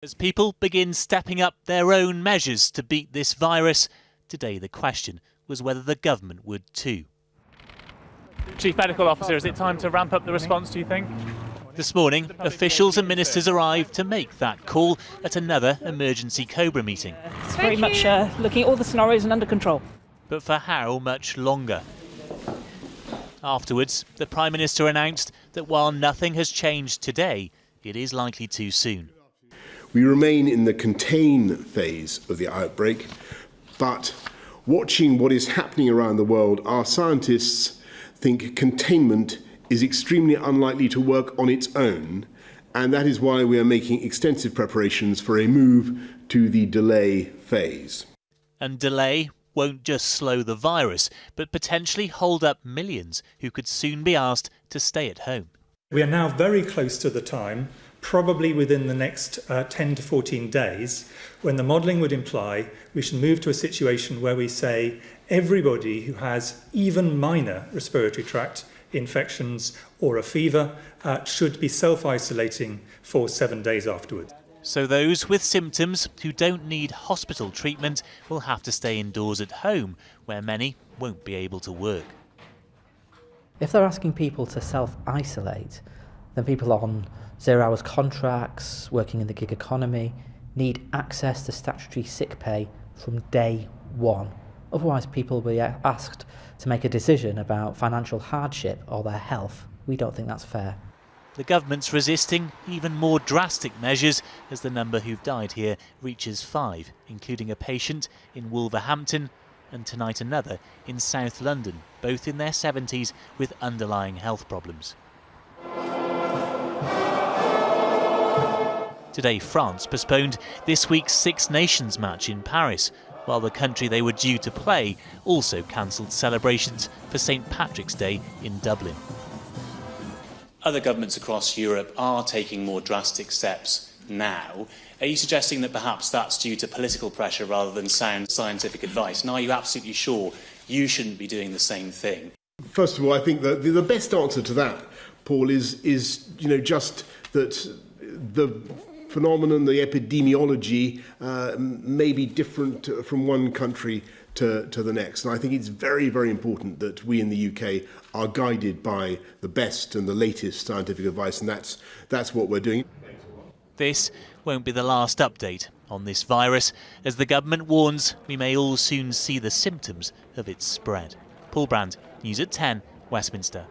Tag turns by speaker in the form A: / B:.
A: As people begin stepping up their own measures to beat this virus, today the question was whether the government would too.
B: Chief Medical Officer, is it time to ramp up the response, do you think?
A: This morning, officials and ministers arrived to make that call at another emergency COBRA meeting.
C: It's very much looking at all the scenarios and under control.
A: But for how much longer? Afterwards, the Prime Minister announced that while nothing has changed today, it is likely too soon.
D: We remain in the contain phase of the outbreak, but watching what is happening around the world, our scientists think containment is extremely unlikely to work on its own, and that is why we are making extensive preparations for a move to the delay phase.
A: And delay won't just slow the virus, but potentially hold up millions who could soon be asked to stay at home.
E: We are now very close to the time, probably within the next 10 to 14 days, when the modelling would imply we should move to a situation where we say everybody who has even minor respiratory tract infections or a fever should be self-isolating for 7 days afterwards.
A: So those with symptoms who don't need hospital treatment will have to stay indoors at home, where many won't be able to work.
F: If they're asking people to self-isolate, then people on 0 hours contracts, working in the gig economy, need access to statutory sick pay from day one. Otherwise, people will be asked to make a decision about financial hardship or their health. We don't think that's fair.
A: The government's resisting even more drastic measures as the number who've died here reaches 5, including a patient in Wolverhampton and tonight another in South London, both in their 70s with underlying health problems. Today, France postponed this week's Six Nations match in Paris, while the country they were due to play also cancelled celebrations for St Patrick's Day in Dublin.
G: Other governments across Europe are taking more drastic steps now. Are you suggesting that perhaps that's due to political pressure rather than sound scientific advice? And are you absolutely sure you shouldn't be doing the same thing?
D: First of all, I think that the best answer to that, Paul, is just that the phenomenon, the epidemiology, may be different from one country to the next. And I think it's very, very important that we in the UK are guided by the best and the latest scientific advice, and that's what we're doing.
A: This won't be the last update on this virus, as the government warns we may all soon see the symptoms of its spread. Paul Brand, News at 10, Westminster.